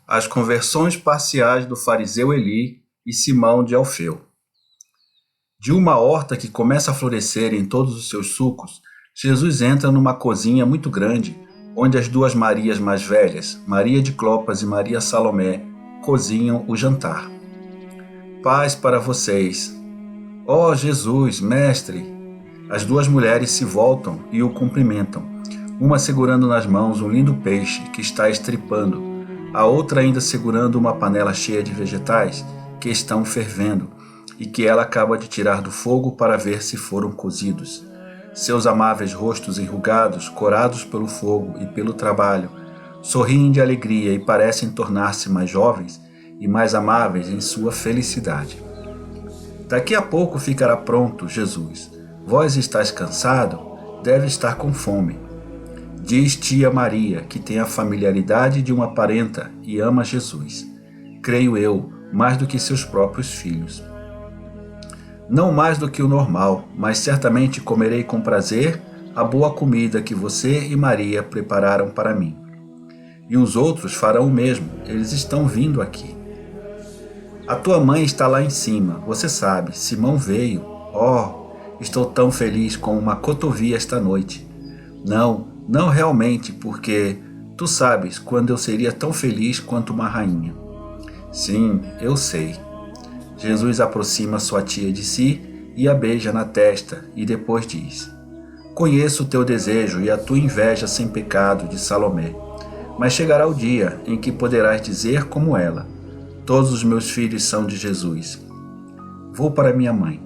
As conversões parciais do fariseu Eli e Simão de Alfeu. De uma horta que começa a florescer em todos os seus sucos, Jesus entra numa cozinha muito grande, onde as duas Marias mais velhas, Maria de Clopas e Maria Salomé, cozinham o jantar. Paz para vocês. Ó Jesus, mestre! As duas mulheres se voltam e o cumprimentam, uma segurando nas mãos um lindo peixe que está estripando, a outra ainda segurando uma panela cheia de vegetais que estão fervendo e que ela acaba de tirar do fogo para ver se foram cozidos. Seus amáveis rostos enrugados, corados pelo fogo e pelo trabalho, sorriem de alegria e parecem tornar-se mais jovens e mais amáveis em sua felicidade. Daqui a pouco ficará pronto, Jesus. Vós estáis cansado? Deve estar com fome. Diz tia Maria, que tem a familiaridade de uma parenta e ama Jesus. Creio eu, mais do que seus próprios filhos. Não mais do que o normal, mas certamente comerei com prazer a boa comida que você e Maria prepararam para mim. E os outros farão o mesmo, eles estão vindo aqui. A tua mãe está lá em cima, você sabe, Simão veio. Oh, estou tão feliz como uma cotovia esta noite. Não realmente, porque tu sabes quando eu seria tão feliz quanto uma rainha. Sim, eu sei. Jesus aproxima sua tia de si e a beija na testa e depois diz: Conheço o teu desejo e a tua inveja sem pecado de Salomé, mas chegará o dia em que poderás dizer como ela: Todos os meus filhos são de Jesus. Vou para minha mãe.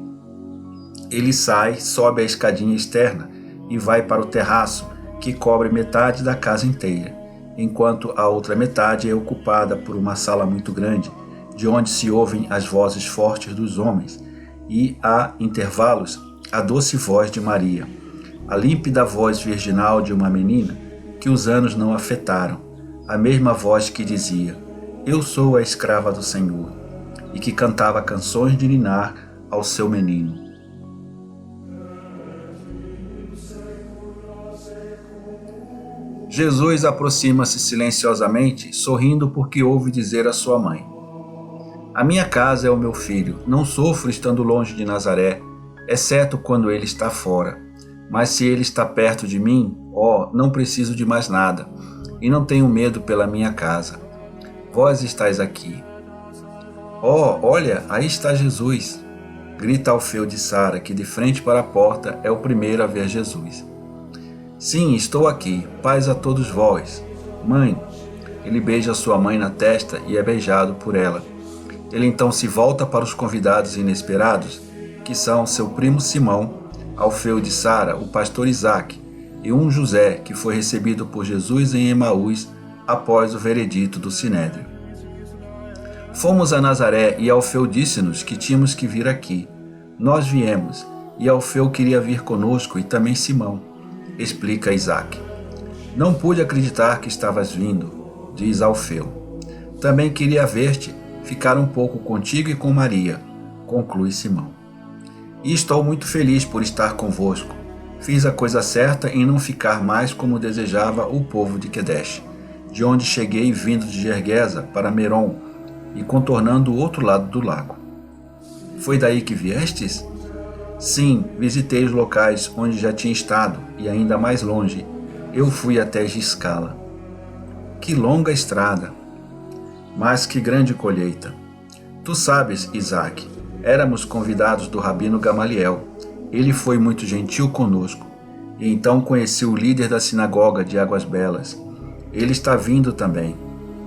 Ele sai, sobe a escadinha externa e vai para o terraço que cobre metade da casa inteira, enquanto a outra metade é ocupada por uma sala muito grande, de onde se ouvem as vozes fortes dos homens, e, a intervalos, a doce voz de Maria, a límpida voz virginal de uma menina que os anos não afetaram, a mesma voz que dizia: Eu sou a escrava do Senhor, e que cantava canções de ninar ao seu menino. Jesus aproxima-se silenciosamente, sorrindo porque ouve dizer à sua mãe: A minha casa é o meu filho, não sofro estando longe de Nazaré, exceto quando ele está fora. Mas se ele está perto de mim, não preciso de mais nada, e não tenho medo pela minha casa. Vós estáis aqui. Olha, aí está Jesus! Grita Alfeu de Sara, que de frente para a porta é o primeiro a ver Jesus. Sim, estou aqui, paz a todos vós. Mãe, ele beija sua mãe na testa e é beijado por ela. Ele então se volta para os convidados inesperados, que são seu primo Simão, Alfeu de Sara, o pastor Isaque, e um José, que foi recebido por Jesus em Emaús após o veredito do Sinédrio. Fomos a Nazaré e Alfeu disse-nos que tínhamos que vir aqui. Nós viemos, e Alfeu queria vir conosco e também Simão, explica Isaque. Não pude acreditar que estavas vindo, diz Alfeu. Também queria ver-te, ficar um pouco contigo e com Maria, conclui Simão. E estou muito feliz por estar convosco. Fiz a coisa certa em não ficar mais como desejava o povo de Quedesh, de onde cheguei vindo de Gergesa para Merom e contornando o outro lado do lago. Foi daí que viestes? Sim, visitei os locais onde já tinha estado e ainda mais longe. Eu fui até Giscala. Que longa estrada! Mas que grande colheita! Tu sabes, Isaque, éramos convidados do rabino Gamaliel. Ele foi muito gentil conosco. E então conheci o líder da sinagoga de Águas Belas. Ele está vindo também.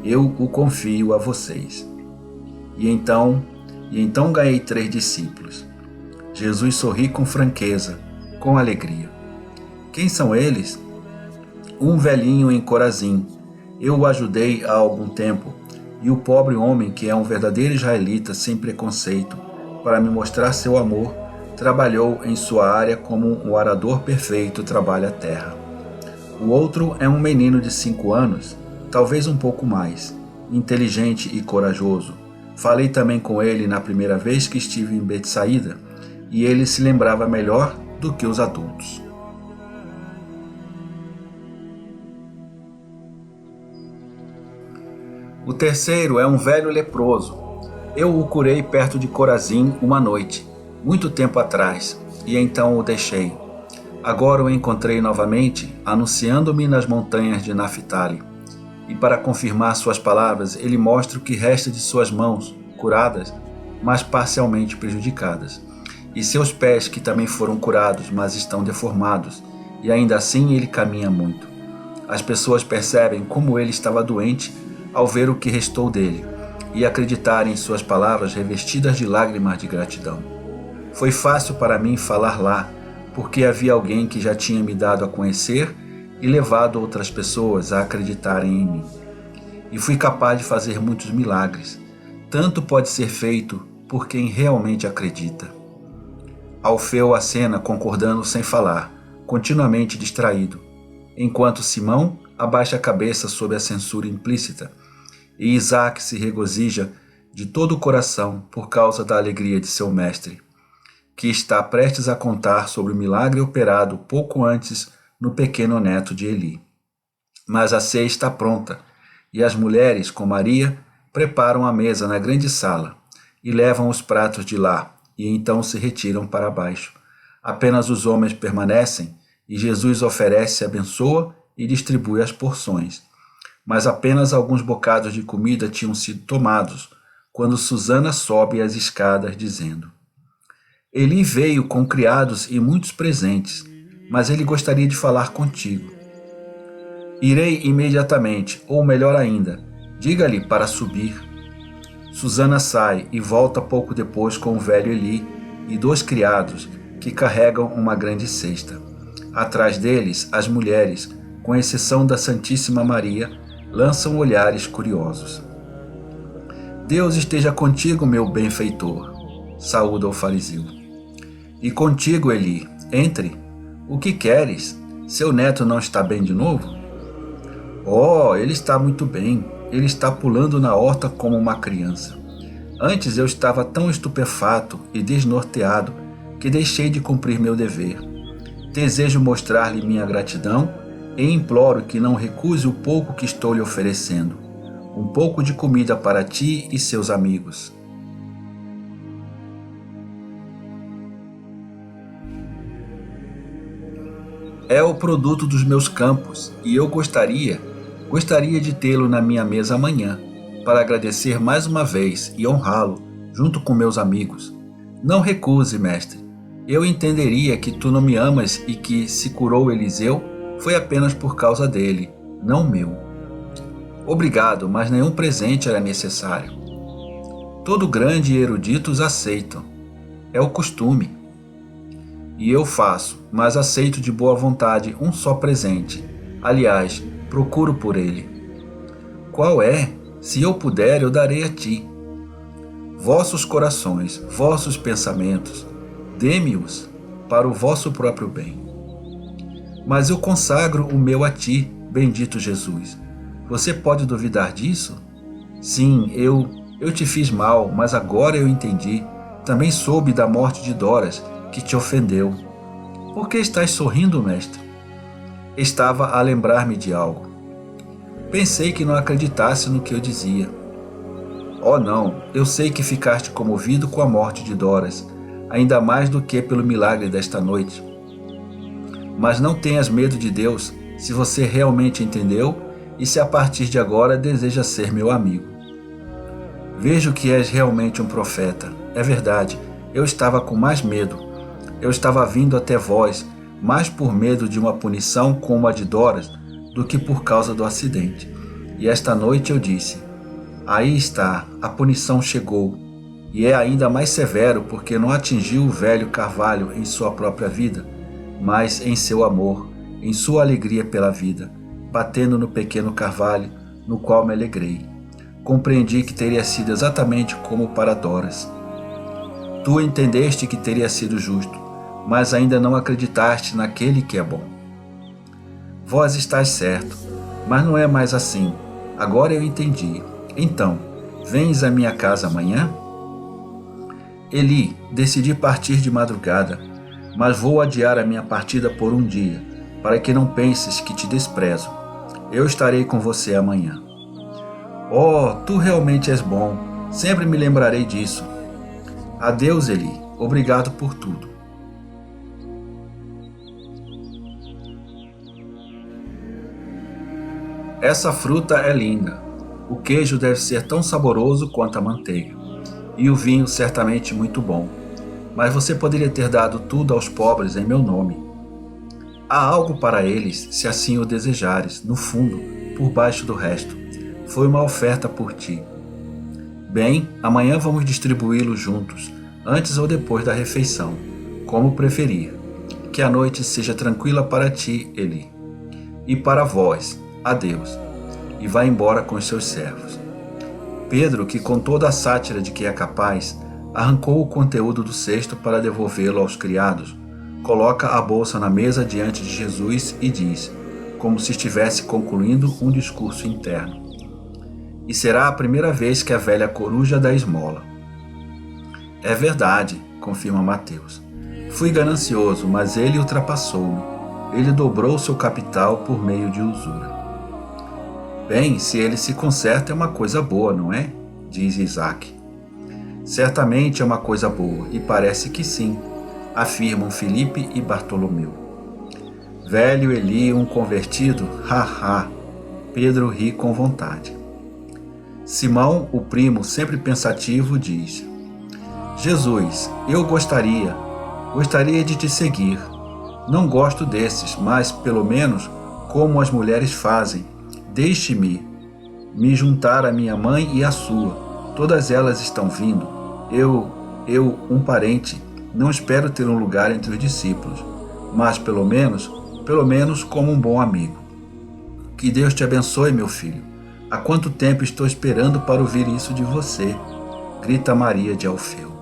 Eu o confio a vocês. E então ganhei 3 discípulos. Jesus sorri com franqueza, com alegria. Quem são eles? Um velhinho em Corazim. Eu o ajudei há algum tempo, e o pobre homem, que é um verdadeiro israelita sem preconceito, para me mostrar seu amor, trabalhou em sua área como um arador perfeito trabalha a terra. O outro é um menino de 5 anos, talvez um pouco mais, inteligente e corajoso. Falei também com ele na primeira vez que estive em Betsaída, e ele se lembrava melhor do que os adultos. O terceiro é um velho leproso. Eu o curei perto de Corazim uma noite, muito tempo atrás, e então o deixei. Agora o encontrei novamente, anunciando-me nas montanhas de Naphtali. E para confirmar suas palavras, ele mostra o que resta de suas mãos, curadas, mas parcialmente prejudicadas, e seus pés, que também foram curados, mas estão deformados, e ainda assim ele caminha muito. As pessoas percebem como ele estava doente ao ver o que restou dele, e acreditarem em suas palavras revestidas de lágrimas de gratidão. Foi fácil para mim falar lá, porque havia alguém que já tinha me dado a conhecer e levado outras pessoas a acreditarem em mim. E fui capaz de fazer muitos milagres. Tanto pode ser feito por quem realmente acredita. Alfeu acena concordando sem falar, continuamente distraído, enquanto Simão abaixa a cabeça sob a censura implícita, e Isaac se regozija de todo o coração por causa da alegria de seu mestre, que está prestes a contar sobre o milagre operado pouco antes no pequeno neto de Eli. Mas a ceia está pronta, e as mulheres, com Maria, preparam a mesa na grande sala, e levam os pratos de lá, e então se retiram para baixo. Apenas os homens permanecem, e Jesus oferece, abençoa e distribui as porções. Mas apenas alguns bocados de comida tinham sido tomados, quando Susana sobe as escadas, dizendo: Eli veio com criados e muitos presentes, mas ele gostaria de falar contigo. Irei imediatamente, ou melhor ainda, diga-lhe para subir. Susana sai e volta pouco depois com o velho Eli e 2 criados que carregam uma grande cesta. Atrás deles, as mulheres, com exceção da Santíssima Maria, lançam olhares curiosos. Deus esteja contigo, meu benfeitor, saúda o fariseu. E contigo, Eli, entre. O que queres? Seu neto não está bem de novo? Oh, ele está muito bem. Ele está pulando na horta como uma criança. Antes eu estava tão estupefato e desnorteado que deixei de cumprir meu dever. Desejo mostrar-lhe minha gratidão e imploro que não recuse o pouco que estou lhe oferecendo. Um pouco de comida para ti e seus amigos. É o produto dos meus campos e eu gostaria de tê-lo na minha mesa amanhã, para agradecer mais uma vez e honrá-lo, junto com meus amigos. Não recuse, mestre. Eu entenderia que tu não me amas e que, se curou Eliseu, foi apenas por causa dele, não meu. Obrigado, mas nenhum presente era necessário. Todo grande e erudito os aceitam. É o costume. E eu faço, mas aceito de boa vontade um só presente. Aliás, procuro por ele. Qual é? Se eu puder, eu darei a ti. Vossos corações, vossos pensamentos, dê-me-os para o vosso próprio bem. Mas eu consagro o meu a ti, bendito Jesus. Você pode duvidar disso? Sim, eu te fiz mal, mas agora eu entendi. Também soube da morte de Doras, que te ofendeu. Por que estás sorrindo, mestre? Estava a lembrar-me de algo. Pensei que não acreditasse no que eu dizia. Oh não, eu sei que ficaste comovido com a morte de Doras, ainda mais do que pelo milagre desta noite. Mas não tenhas medo de Deus, se você realmente entendeu e se a partir de agora deseja ser meu amigo. Vejo que és realmente um profeta. É verdade, eu estava com mais medo. Eu estava vindo até vós, mais por medo de uma punição como a de Doras, do que por causa do acidente. E esta noite eu disse: aí está, a punição chegou, e é ainda mais severo porque não atingiu o velho carvalho em sua própria vida, mas em seu amor, em sua alegria pela vida, batendo no pequeno carvalho, no qual me alegrei. Compreendi que teria sido exatamente como para Doras. Tu entendeste que teria sido justo, mas ainda não acreditaste naquele que é bom. Vós estás certo, mas não é mais assim. Agora eu entendi. Então, vens à minha casa amanhã? Eli, decidi partir de madrugada, mas vou adiar a minha partida por um dia, para que não penses que te desprezo. Eu estarei com você amanhã. Oh, tu realmente és bom. Sempre me lembrarei disso. Adeus, Eli. Obrigado por tudo. Essa fruta é linda. O queijo deve ser tão saboroso quanto a manteiga. E o vinho certamente muito bom. Mas você poderia ter dado tudo aos pobres em meu nome. Há algo para eles, se assim o desejares, no fundo, por baixo do resto. Foi uma oferta por ti. Bem, amanhã vamos distribuí-lo juntos, antes ou depois da refeição, como preferir. Que a noite seja tranquila para ti, Eli. E para vós, adeus. E vá embora com os seus servos. Pedro, que com toda a sátira de que é capaz, arrancou o conteúdo do cesto para devolvê-lo aos criados, coloca a bolsa na mesa diante de Jesus e diz, como se estivesse concluindo um discurso interno: e será a primeira vez que a velha coruja dá esmola. É verdade, confirma Mateus. Fui ganancioso, mas ele ultrapassou-me. Ele dobrou seu capital por meio de usura. Bem, se ele se conserta é uma coisa boa, não é? Diz Isaac. Certamente é uma coisa boa, e parece que sim, afirmam Filipe e Bartolomeu. Velho Eli, um convertido? Ha! Pedro ri com vontade. Simão, o primo, sempre pensativo, diz: Jesus, eu gostaria de te seguir. Não gosto desses, mas, pelo menos, como as mulheres fazem, deixe-me me juntar à minha mãe e à sua. Todas elas estão vindo. Eu, um parente, não espero ter um lugar entre os discípulos, mas pelo menos como um bom amigo. Que Deus te abençoe, meu filho. Há quanto tempo estou esperando para ouvir isso de você? Grita Maria de Alfeu.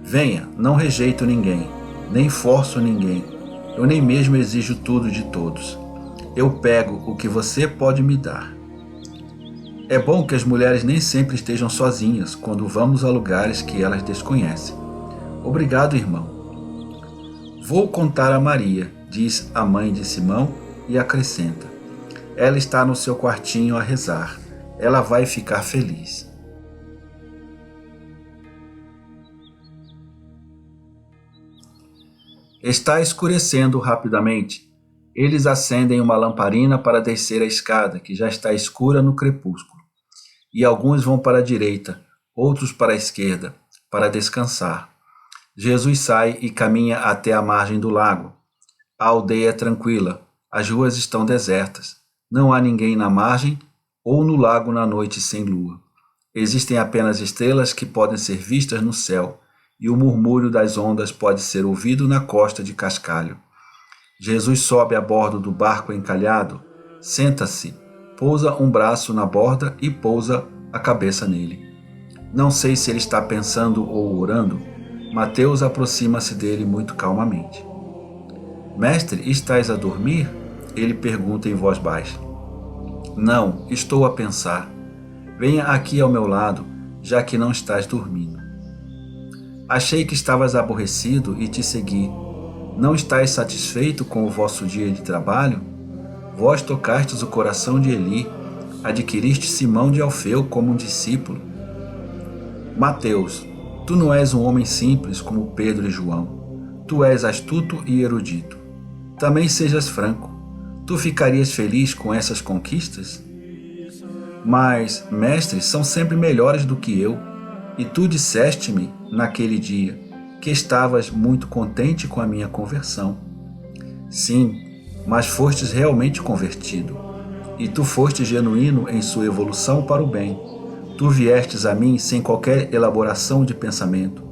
Venha, não rejeito ninguém, nem forço ninguém. Eu nem mesmo exijo tudo de todos. Eu pego o que você pode me dar. É bom que as mulheres nem sempre estejam sozinhas quando vamos a lugares que elas desconhecem. Obrigado, irmão. Vou contar a Maria, diz a mãe de Simão e acrescenta: ela está no seu quartinho a rezar. Ela vai ficar feliz. Está escurecendo rapidamente. Eles acendem uma lamparina para descer a escada, que já está escura no crepúsculo. E alguns vão para a direita, outros para a esquerda, para descansar. Jesus sai e caminha até a margem do lago. A aldeia é tranquila, as ruas estão desertas. Não há ninguém na margem ou no lago na noite sem lua. Existem apenas estrelas que podem ser vistas no céu, e o murmúrio das ondas pode ser ouvido na costa de cascalho. Jesus sobe a bordo do barco encalhado, senta-se, pousa um braço na borda e pousa a cabeça nele. Não sei se ele está pensando ou orando. Mateus aproxima-se dele muito calmamente. Mestre, estás a dormir? Ele pergunta em voz baixa. Não, estou a pensar. Venha aqui ao meu lado, já que não estás dormindo. Achei que estavas aborrecido e te segui. Não estáis satisfeito com o vosso dia de trabalho? Vós tocastes o coração de Eli, adquiriste Simão de Alfeu como um discípulo. Mateus, tu não és um homem simples como Pedro e João. Tu és astuto e erudito. Também sejas franco. Tu ficarias feliz com essas conquistas? Mas, mestres, são sempre melhores do que eu. E tu disseste-me, naquele dia, que estavas muito contente com a minha conversão. Sim, mas fostes realmente convertido. E tu foste genuíno em sua evolução para o bem. Tu viestes a mim sem qualquer elaboração de pensamento.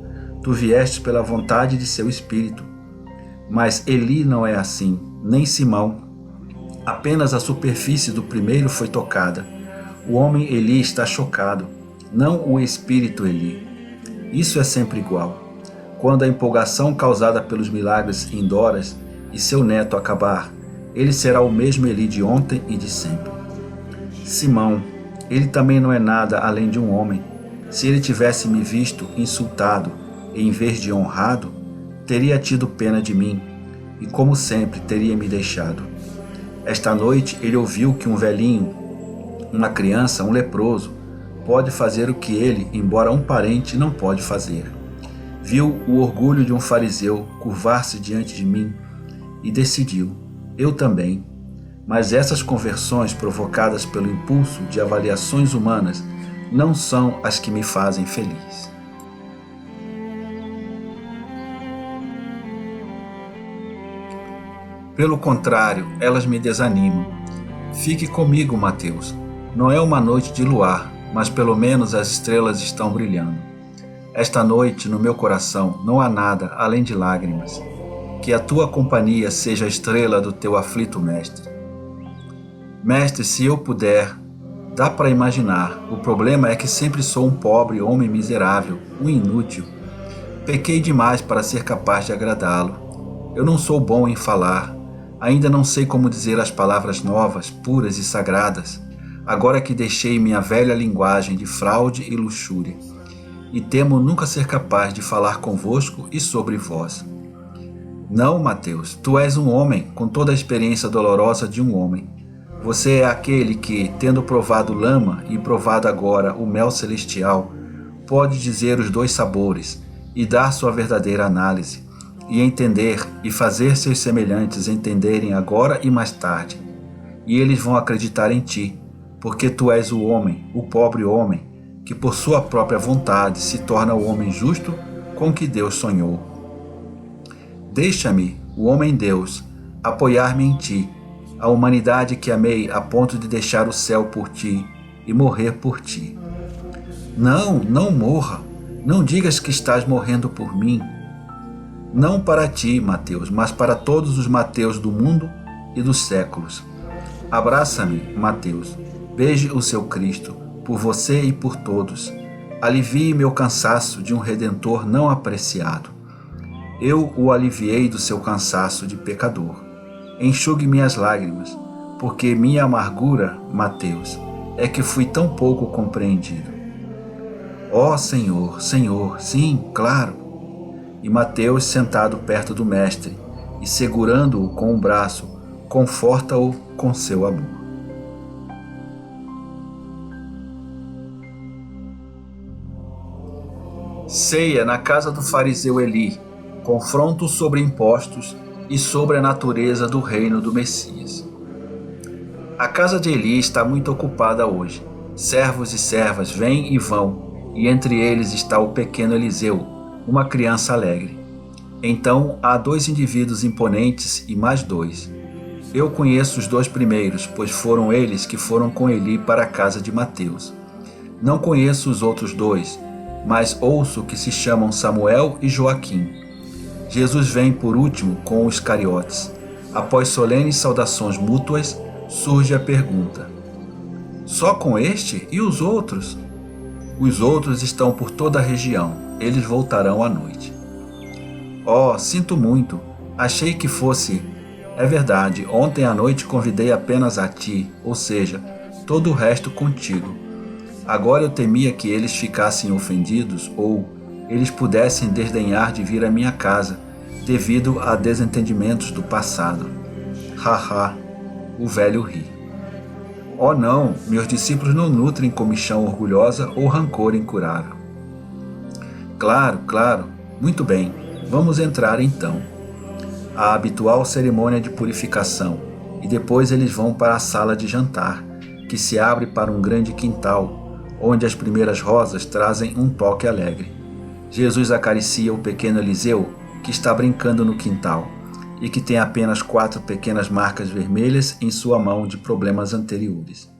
Tu viestes pela vontade de seu espírito. Mas Eli não é assim, nem Simão. Apenas a superfície do primeiro foi tocada. O homem Eli está chocado, não o espírito Eli. Isso é sempre igual. Quando a empolgação causada pelos milagres indoras e seu neto acabar, ele será o mesmo Eli de ontem e de sempre. Simão, ele também não é nada além de um homem. Se ele tivesse me visto insultado em vez de honrado, teria tido pena de mim e, como sempre, teria me deixado. Esta noite ele ouviu que um velhinho uma criança, um leproso, pode fazer o que ele, embora um parente, não pode fazer. Viu o orgulho de um fariseu curvar-se diante de mim e decidiu, eu também. Mas essas conversões provocadas pelo impulso de avaliações humanas não são as que me fazem feliz. Pelo contrário, elas me desanimam. Fique comigo, Mateus. Não é uma noite de luar, mas pelo menos as estrelas estão brilhando. Esta noite, no meu coração, não há nada além de lágrimas. Que a tua companhia seja a estrela do teu aflito mestre. Mestre, se eu puder, dá para imaginar. O problema é que sempre sou um pobre homem miserável, um inútil. Pequei demais para ser capaz de agradá-lo. Eu não sou bom em falar. Ainda não sei como dizer as palavras novas, puras e sagradas, agora que deixei minha velha linguagem de fraude e luxúria. E temo nunca ser capaz de falar convosco e sobre vós. Não, Mateus, tu és um homem, com toda a experiência dolorosa de um homem. Você é aquele que, tendo provado lama e provado agora o mel celestial, pode dizer os dois sabores e dar sua verdadeira análise, e entender e fazer seus semelhantes entenderem agora e mais tarde. E eles vão acreditar em ti, porque tu és o homem, o pobre homem, que por sua própria vontade se torna o homem justo com que Deus sonhou. Deixa-me, o homem-deus, apoiar-me em ti, a humanidade que amei a ponto de deixar o céu por ti e morrer por ti. Não, não morra, não digas que estás morrendo por mim. Não para ti, Mateus, mas para todos os Mateus do mundo e dos séculos. Abraça-me, Mateus, beije o seu Cristo, por você e por todos. Alivie meu cansaço de um Redentor não apreciado. Eu o aliviei do seu cansaço de pecador. Enxugue minhas lágrimas, porque minha amargura, Mateus, é que fui tão pouco compreendido. Ó Senhor, Senhor, sim, claro. E Mateus, sentado perto do mestre e segurando-o com o braço, conforta-o com seu amor. Ceia na casa do fariseu Eli, confronto sobre impostos e sobre a natureza do reino do Messias. A casa de Eli está muito ocupada hoje. Servos e servas vêm e vão, e entre eles está o pequeno Eliseu, uma criança alegre. Então há 2 indivíduos imponentes e mais 2. Eu conheço os 2 primeiros, pois foram eles que foram com Eli para a casa de Mateus. Não conheço os outros 2, mas ouço que se chamam Samuel e Joaquim. Jesus vem por último com os Iscariotes. Após solenes saudações mútuas, surge a pergunta: só com este e os outros? Os outros estão por toda a região, eles voltarão à noite. Oh, sinto muito, achei que fosse. É verdade, ontem à noite convidei apenas a ti, ou seja, todo o resto contigo. Agora eu temia que eles ficassem ofendidos ou eles pudessem desdenhar de vir à minha casa, devido a desentendimentos do passado. Haha, o velho ri. Oh não, meus discípulos não nutrem comichão orgulhosa ou rancor incurável. Claro, claro, muito bem, vamos entrar então. A habitual cerimônia de purificação, e depois eles vão para a sala de jantar, que se abre para um grande quintal, onde as primeiras rosas trazem um toque alegre. Jesus acaricia o pequeno Eliseu, que está brincando no quintal, e que tem apenas 4 pequenas marcas vermelhas em sua mão de problemas anteriores.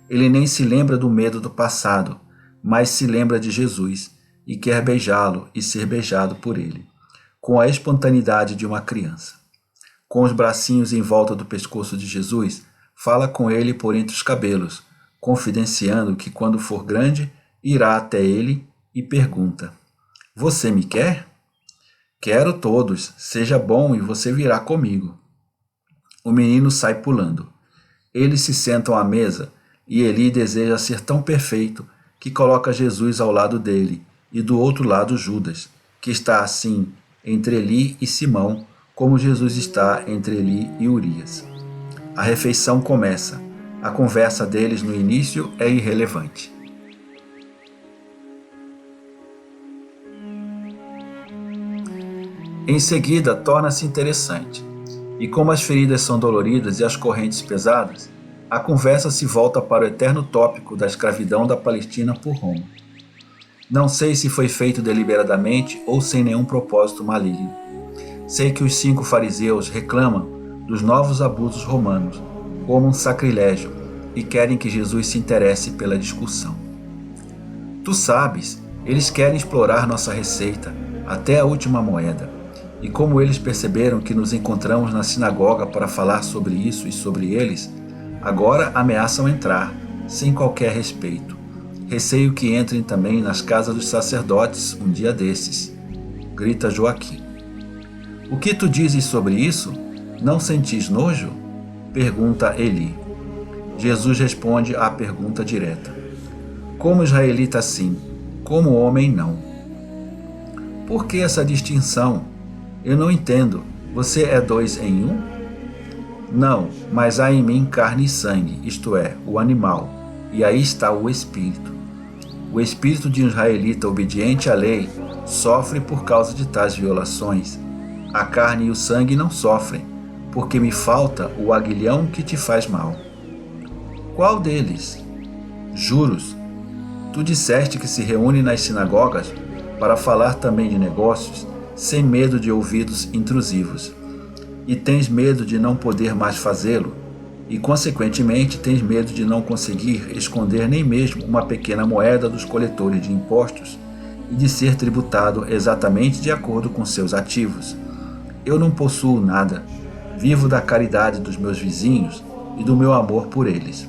Ele nem se lembra do medo do passado, mas se lembra de Jesus, e quer beijá-lo e ser beijado por ele, com a espontaneidade de uma criança. Com os bracinhos em volta do pescoço de Jesus, fala com ele por entre os cabelos, confidenciando que quando for grande, irá até ele e pergunta: você me quer? Quero todos, seja bom e você virá comigo. O menino sai pulando. Eles se sentam à mesa e Eli deseja ser tão perfeito que coloca Jesus ao lado dele e do outro lado Judas, que está assim entre Eli e Simão, como Jesus está entre Eli e Urias. A refeição começa. A conversa deles no início é irrelevante. Em seguida, torna-se interessante. E como as feridas são doloridas e as correntes pesadas, a conversa se volta para o eterno tópico da escravidão da Palestina por Roma. Não sei se foi feito deliberadamente ou sem nenhum propósito maligno. Sei que os 5 fariseus reclamam dos novos abusos romanos como um sacrilégio e querem que Jesus se interesse pela discussão. Tu sabes, eles querem explorar nossa receita até a última moeda. E como eles perceberam que nos encontramos na sinagoga para falar sobre isso e sobre eles, agora ameaçam entrar, sem qualquer respeito. Receio que entrem também nas casas dos sacerdotes um dia desses, grita Joaquim. O que tu dizes sobre isso? Não sentis nojo? Pergunta Eli. Jesus responde à pergunta direta. Como israelita sim, como homem não. Por que essa distinção? Eu não entendo. Você é 2 em 1? Não, mas há em mim carne e sangue, isto é, o animal, e aí está o espírito. O espírito de um israelita obediente à lei sofre por causa de tais violações. A carne e o sangue não sofrem, porque me falta o aguilhão que te faz mal. Qual deles? Juros. Tu disseste que se reúne nas sinagogas para falar também de negócios, sem medo de ouvidos intrusivos. E tens medo de não poder mais fazê-lo, e consequentemente tens medo de não conseguir esconder nem mesmo uma pequena moeda dos coletores de impostos e de ser tributado exatamente de acordo com seus ativos. Eu não possuo nada, vivo da caridade dos meus vizinhos e do meu amor por eles.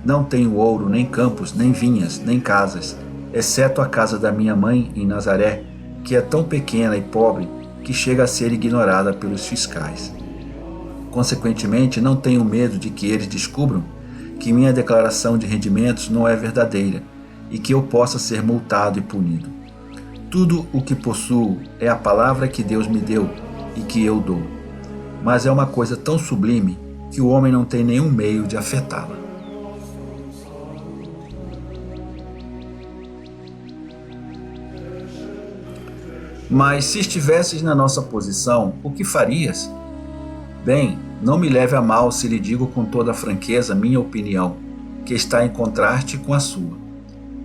Não tenho ouro, nem campos, nem vinhas, nem casas, exceto a casa da minha mãe em Nazaré, que é tão pequena e pobre que chega a ser ignorada pelos fiscais. Consequentemente, não tenho medo de que eles descubram que minha declaração de rendimentos não é verdadeira e que eu possa ser multado e punido. Tudo o que possuo é a palavra que Deus me deu e que eu dou. Mas é uma coisa tão sublime que o homem não tem nenhum meio de afetá-la. Mas se estivesses na nossa posição, o que farias? Bem, não me leve a mal se lhe digo com toda a franqueza minha opinião, que está em contraste com a sua.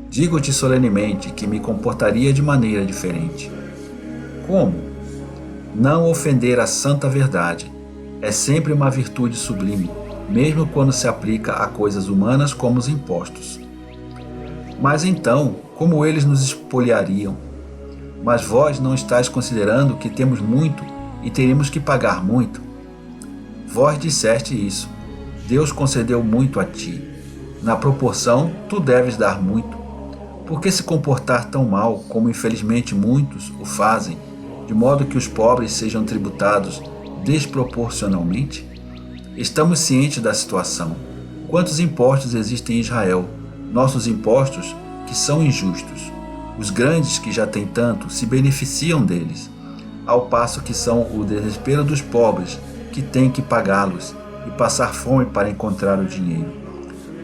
Digo-te solenemente que me comportaria de maneira diferente. Como? Não ofender a santa verdade. É sempre uma virtude sublime, mesmo quando se aplica a coisas humanas como os impostos. Mas então, como eles nos espoliariam? Mas vós não estáis considerando que temos muito e teremos que pagar muito. Vós disseste isso. Deus concedeu muito a ti. Na proporção, tu deves dar muito. Por que se comportar tão mal, como infelizmente muitos o fazem, de modo que os pobres sejam tributados desproporcionalmente? Estamos cientes da situação. Quantos impostos existem em Israel? Nossos impostos, que são injustos. Os grandes, que já têm tanto, se beneficiam deles, ao passo que são o desespero dos pobres, que têm que pagá-los e passar fome para encontrar o dinheiro.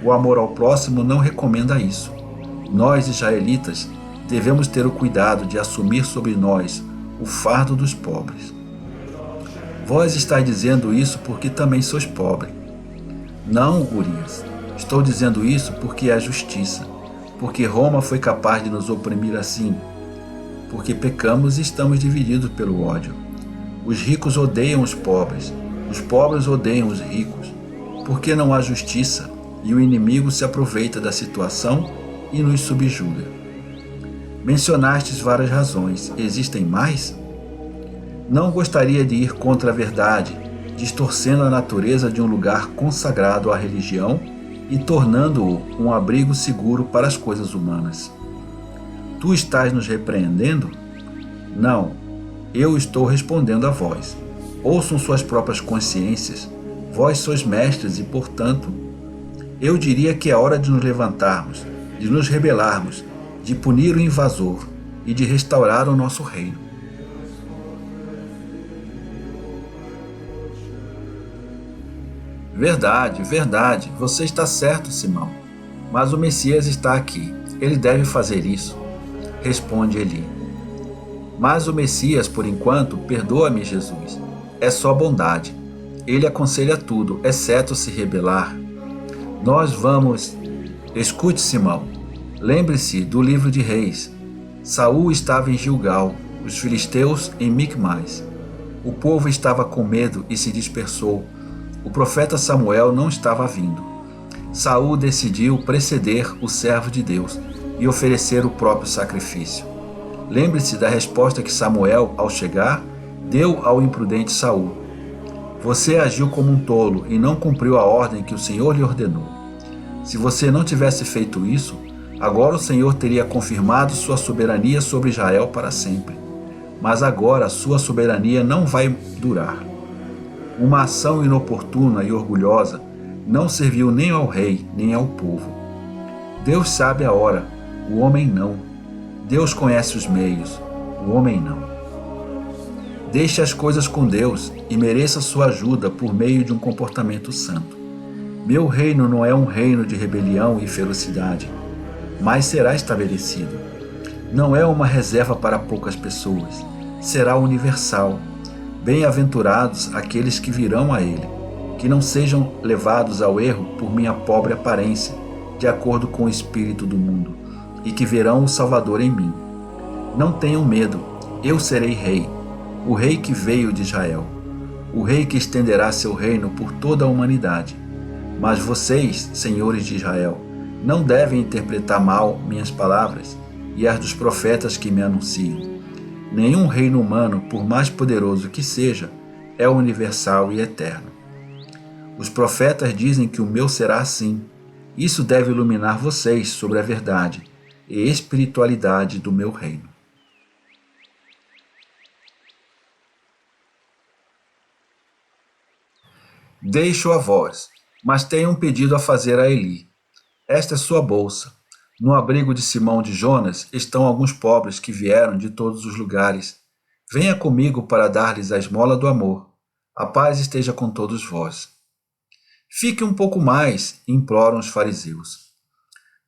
O amor ao próximo não recomenda isso. Nós, israelitas, devemos ter o cuidado de assumir sobre nós o fardo dos pobres. Vós estáis dizendo isso porque também sois pobre. Não, Urias, estou dizendo isso porque é justiça. Porque Roma foi capaz de nos oprimir assim, porque pecamos e estamos divididos pelo ódio. Os ricos odeiam os pobres odeiam os ricos, porque não há justiça e o inimigo se aproveita da situação e nos subjuga. Mencionastes várias razões, existem mais? Não gostaria de ir contra a verdade, distorcendo a natureza de um lugar consagrado à religião e tornando-o um abrigo seguro para as coisas humanas. Tu estás nos repreendendo? Não, eu estou respondendo a vós. Ouçam suas próprias consciências. Vós sois mestres e, portanto, eu diria que é hora de nos levantarmos, de nos rebelarmos, de punir o invasor e de restaurar o nosso reino. Verdade, verdade, você está certo, Simão. Mas o Messias está aqui. Ele deve fazer isso. Responde Eli. Mas o Messias, por enquanto, perdoa-me, Jesus. É só bondade. Ele aconselha tudo, exceto se rebelar. Nós vamos... Escute, Simão. Lembre-se do livro de Reis. Saul estava em Gilgal, os filisteus em Micmais. O povo estava com medo e se dispersou. O profeta Samuel não estava vindo. Saul decidiu preceder o servo de Deus e oferecer o próprio sacrifício. Lembre-se da resposta que Samuel, ao chegar, deu ao imprudente Saul. Você agiu como um tolo e não cumpriu a ordem que o Senhor lhe ordenou. Se você não tivesse feito isso, agora o Senhor teria confirmado sua soberania sobre Israel para sempre. Mas agora sua soberania não vai durar. Uma ação inoportuna e orgulhosa não serviu nem ao rei, nem ao povo. Deus sabe a hora, o homem não. Deus conhece os meios, o homem não. Deixe as coisas com Deus e mereça sua ajuda por meio de um comportamento santo. Meu reino não é um reino de rebelião e ferocidade, mas será estabelecido. Não é uma reserva para poucas pessoas, será universal. Bem-aventurados aqueles que virão a ele, que não sejam levados ao erro por minha pobre aparência, de acordo com o espírito do mundo, e que verão o Salvador em mim. Não tenham medo, eu serei rei, o rei que veio de Israel, o rei que estenderá seu reino por toda a humanidade. Mas vocês, senhores de Israel, não devem interpretar mal minhas palavras e as dos profetas que me anunciam. Nenhum reino humano, por mais poderoso que seja, é universal e eterno. Os profetas dizem que o meu será assim. Isso deve iluminar vocês sobre a verdade e espiritualidade do meu reino. Deixo a vós, mas tenho um pedido a fazer a Eli. Esta é sua bolsa. No abrigo de Simão de Jonas estão alguns pobres que vieram de todos os lugares. Venha comigo para dar-lhes a esmola do amor. A paz esteja com todos vós. Fique um pouco mais, imploram os fariseus.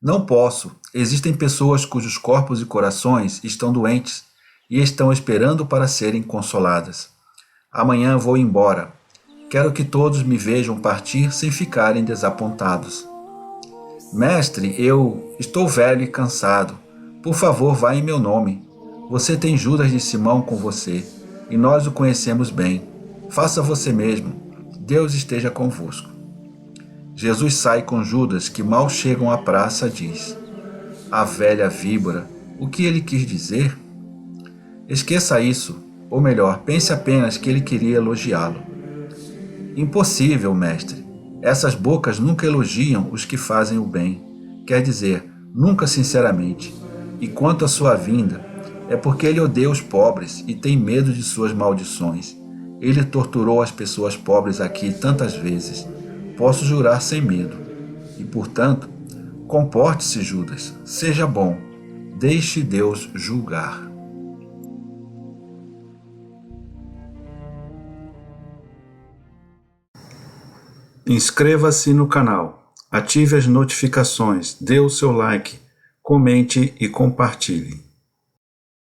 Não posso. Existem pessoas cujos corpos e corações estão doentes e estão esperando para serem consoladas. Amanhã vou embora. Quero que todos me vejam partir sem ficarem desapontados. Mestre, eu estou velho e cansado. Por favor, vá em meu nome. Você tem Judas de Simão com você, e nós o conhecemos bem. Faça você mesmo. Deus esteja convosco. Jesus sai com Judas, que mal chegam à praça, diz: A velha víbora, o que ele quis dizer? Esqueça isso, ou melhor, pense apenas que ele queria elogiá-lo. Impossível, mestre. Essas bocas nunca elogiam os que fazem o bem. Quer dizer, nunca sinceramente. E quanto à sua vinda, é porque ele odeia os pobres e tem medo de suas maldições. Ele torturou as pessoas pobres aqui tantas vezes. Posso jurar sem medo. E, portanto, comporte-se, Judas. Seja bom. Deixe Deus julgar. Inscreva-se no canal. Ative as notificações. Dê o seu like. Comente e compartilhe.